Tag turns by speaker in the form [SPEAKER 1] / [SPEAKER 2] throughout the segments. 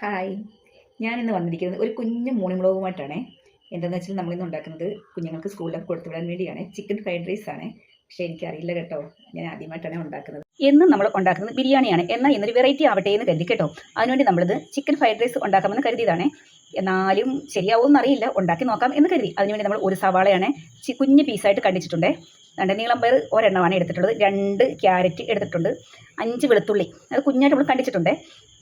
[SPEAKER 1] Hi, ഞാനിന്ന് വന്നിരിക്കുന്നത് ഒരു കുഞ്ഞു മോർണിംഗ് എന്താണെന്ന് വെച്ചാൽ നമ്മളിന്ന് ഉണ്ടാക്കുന്നത് കുഞ്ഞുങ്ങൾക്ക് സ്കൂളിലൊക്കെ കൊടുത്തു വിടാൻ വേണ്ടിയാണ്. ചിക്കൻ ഫ്രൈഡ് റൈസ് ആണ്. പക്ഷേ എനിക്കറിയില്ല കേട്ടോ, ഞാൻ ആദ്യമായിട്ടാണ് ഉണ്ടാക്കുന്നത്. എന്നും നമ്മൾ ഉണ്ടാക്കുന്നത് ബിരിയാണിയാണ്. എന്നാൽ ഇന്നൊരു വെറൈറ്റി ആവട്ടെ എന്ന് കരുതി കേട്ടോ. അതിനുവേണ്ടി നമ്മളിത് ചിക്കൻ ഫ്രൈഡ് റൈസ് ഉണ്ടാക്കാമെന്ന് കരുതിയതാണ്. എന്നാലും ശരിയാവുമെന്ന് അറിയില്ല, ഉണ്ടാക്കി നോക്കാം എന്ന് കരുതി. അതിനുവേണ്ടി നമ്മൾ ഒരു സവാളയാണ് കുഞ്ഞ് പീസായിട്ട് കണ്ടിച്ചിട്ടുണ്ട്. രണ്ട് നീളം പയർ ഒരെണ്ണമാണ് എടുത്തിട്ടുള്ളത്. 2 ക്യാരറ്റ് എടുത്തിട്ടുണ്ട്. 5 വെളുത്തുള്ളി അത് കുഞ്ഞായിട്ട് നമ്മൾ കണ്ടിച്ചിട്ടുണ്ട്.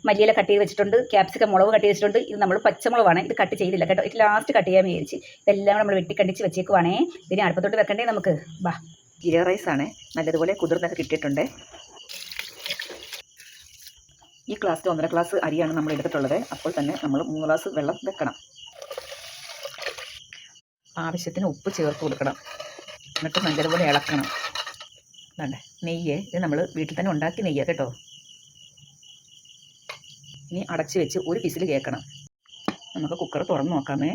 [SPEAKER 1] മല്ലിയില കട്ട് ചെയ്ത് വെച്ചിട്ടുണ്ട്. ക്യാപ്സിക്കം മുളക് കട്ട് ചെയ്ത് വെച്ചിട്ടുണ്ട്. ഇത് നമ്മൾ പച്ചമുളകാണ്, ഇത് കട്ട് ചെയ്തില്ല കേട്ടോ. ഇത് ലാസ്റ്റ് കട്ട് ചെയ്യാൻ വിചാരിച്ച്. ഇതെല്ലാം നമ്മൾ വെട്ടിക്കണ്ടിച്ച് വെച്ചേക്കുവാണേ. ഇതിന് അടുപ്പത്തോട്ട് വെക്കണ്ടേ നമുക്ക്. ബാ, ജീര റൈസാണ്, നല്ലതുപോലെ കുതിർന്നൊക്കെ കിട്ടിയിട്ടുണ്ട്. ഈ ഗ്ലാസ്സിൽ 1.5 ഗ്ലാസ് അരിയാണ് നമ്മൾ എടുത്തിട്ടുള്ളത്. അപ്പോൾ തന്നെ നമ്മൾ 3 ഗ്ലാസ് വെള്ളം വെക്കണം. ആവശ്യത്തിന് ഉപ്പ് ചേർത്ത് കൊടുക്കണം. എന്നിട്ട് നല്ലതുപോലെ ഇളക്കണം. വേണ്ടേ നെയ്യ്, ഇത് നമ്മൾ വീട്ടിൽ തന്നെ ഉണ്ടാക്കി നെയ്യാണ് കേട്ടോ. ഇനി അടച്ച് വെച്ച് ഒരു വിസിൽ കേൾക്കണം. നമുക്ക് കുക്കർ തുറന്ന് നോക്കാമേ.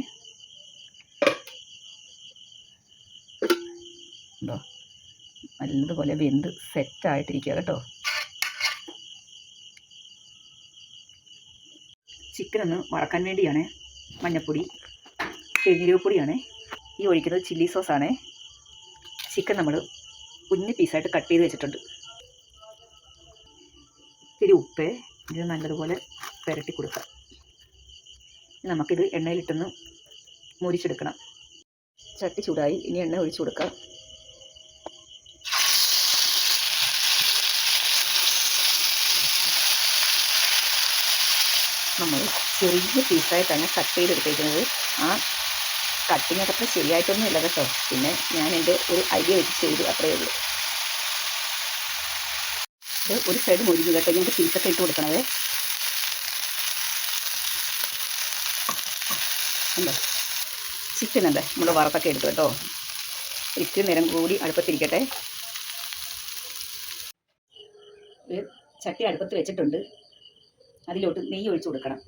[SPEAKER 1] ഉണ്ടോ, നല്ലതുപോലെ വെന്ത് സെറ്റായിട്ടിരിക്കുക കേട്ടോ. ചിക്കൻ ഒന്ന് വറക്കാൻ വേണ്ടിയാണ് മഞ്ഞൾപ്പൊടി, പെരുംജീരകപ്പൊടിയാണ് ഈ ഒഴിക്കുന്നത്. ചില്ലി സോസാണ്. ചിക്കൻ നമ്മൾ കുഞ്ഞ് പീസായിട്ട് കട്ട് ചെയ്ത് വെച്ചിട്ടുണ്ട്. ഇത്തിരി ഉപ്പ്, ഇത് നല്ലതുപോലെ പുരട്ടി കൊടുക്കാം. നമുക്കിത് എണ്ണയിലിട്ടൊന്ന് മുരിച്ചെടുക്കണം. ചട്ടി ചൂടായി, ഇനി എണ്ണ ഒഴിച്ചു കൊടുക്കാം. നമ്മൾ ചെറിയ പീസായിട്ടാണ് കട്ട് ചെയ്തെടുത്തിരിക്കുന്നത്. ആ കട്ടിങ് അത്ര ശരിയായിട്ടൊന്നും ഇല്ല കേട്ടോ. പിന്നെ ഞാൻ എൻ്റെ ഒരു ഐഡിയ വെച്ച് ചെയ്തു, അത്രയേ ഉള്ളൂ. ഇത് ഒരു സൈഡ് മുരിഞ്ഞു കേട്ടോ. ഞങ്ങൾക്ക് പീസൊക്കെ ഇട്ട് കൊടുക്കണത്. അല്ലേ, ചിക്കൻ അല്ലേ നമ്മൾ വറുത്തൊക്കെ എടുത്തു കേട്ടോ. ഇത്തിരി നേരം കൂടി അടുപ്പത്തിരിക്കട്ടെ. ഒരു ചട്ടി അടുപ്പത്ത് വെച്ചിട്ടുണ്ട്. അതിലോട്ട് നെയ്യ് ഒഴിച്ചു കൊടുക്കണം.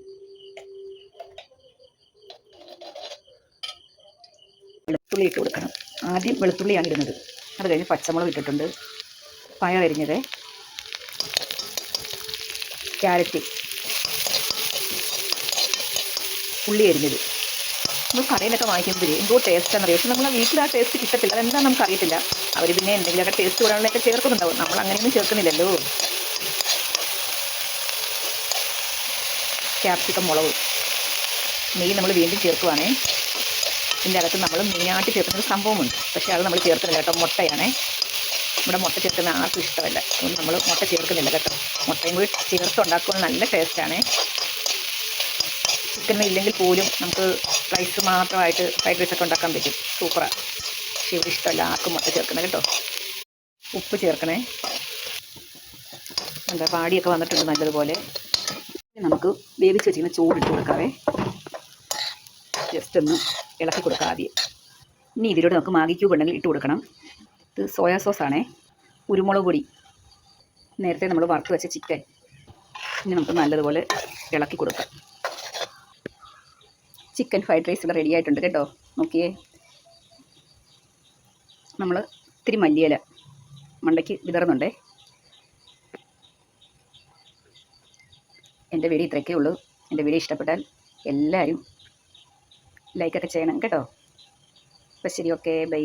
[SPEAKER 1] വെളുത്തുള്ളി ഇട്ട് കൊടുക്കണം. ആദ്യം വെളുത്തുള്ളിയാണ് ഇടുന്നത്. അത് കഴിഞ്ഞ് പച്ചമുളക് ഇട്ടിട്ടുണ്ട്. പയർ അരിഞ്ഞത്, ക്യാരറ്റ്, ഉള്ളി അരിഞ്ഞത്. നമ്മൾ കടയിലൊക്കെ വാങ്ങിക്കുന്നത് എന്തോ ടേസ്റ്റാണെന്നറിയാം. പക്ഷെ നമ്മൾ വീട്ടിൽ ആ ടേസ്റ്റ് കിട്ടത്തില്ല. അതെന്താ നമുക്കറിയത്തില്ല. അവർ പിന്നെ എന്തെങ്കിലുമൊക്കെ ടേസ്റ്റ് കൂടാനുള്ളതൊക്കെ ചേർക്കുന്നുണ്ടാവും. നമ്മൾ അങ്ങനെയൊന്നും ചേർക്കുന്നില്ലല്ലോ. ക്യാപ്സിക്കം, മുളക്, നെയ്യ് നമ്മൾ വീണ്ടും ചേർക്കുവാണേ. ഇതിൻ്റെ അകത്ത് നമ്മൾ മെയിനായിട്ട് ചേർക്കുന്നൊരു സംഭവമുണ്ട്. പക്ഷേ അത് നമ്മൾ ചേർക്കുന്നില്ല കേട്ടോ. മുട്ടയാണേ. ഇവിടെ മുട്ട ചേർക്കുന്ന ആർക്കും ഇഷ്ടമല്ല. അതുകൊണ്ട് നമ്മൾ മുട്ട ചേർക്കുന്നില്ല കേട്ടോ. മുട്ടയും കൂടി ചേർത്തുണ്ടാക്കുമ്പോൾ നല്ല ടേസ്റ്റാണ്. ചിക്കൻ ഇല്ലെങ്കിൽ പോലും നമുക്ക് റൈസ് മാത്രമായിട്ട് ഫ്രൈഡ് റൈസൊക്കെ ഉണ്ടാക്കാൻ പറ്റും. സൂപ്പറാണ്. പക്ഷേ ഇവിടെ ഇഷ്ടമല്ല ആർക്കും മുട്ട ചേർക്കുന്നത് കേട്ടോ. ഉപ്പ് ചേർക്കണേ. എന്താ പാടിയൊക്കെ വന്നിട്ടുണ്ട് നല്ലതുപോലെ. നമുക്ക് വേവിച്ച് വെച്ചിരിക്കുന്ന ചോറിട്ട് കൊടുക്കാവേ. ജസ്റ്റ് ഒന്ന് ഇളക്കി കൊടുക്കാം ആദ്യം. ഇനി ഇതിലൂടെ നമുക്ക് മാഗി ക്യൂബ് ഉണ്ടെങ്കിൽ ഇട്ട് കൊടുക്കണം. ഇത് സോയാ സോസാണേ. കുരുമുളക് പൊടി, നേരത്തെ നമ്മൾ വറുത്ത് വെച്ച ചിക്കൻ. ഇനി നമുക്ക് നല്ലതുപോലെ ഇളക്കി കൊടുക്കാം. ചിക്കൻ ഫ്രൈഡ് റൈസ് ഇവിടെ റെഡി ആയിട്ടുണ്ട് കേട്ടോ. നോക്കിയേ, നമ്മൾ ഇത്തിരി മല്ലിയില മണ്ടയ്ക്ക് വിതറുന്നുണ്ടേ. എൻ്റെ വീഡിയോ ഇത്രയൊക്കെ ഉള്ളൂ. എൻ്റെ വീഡിയോ ഇഷ്ടപ്പെട്ടാൽ എല്ലാവരും ലൈക്കൊക്കെ ചെയ്യണം കേട്ടോ. അപ്പോൾ ശരി, ഓക്കെ, ബൈ.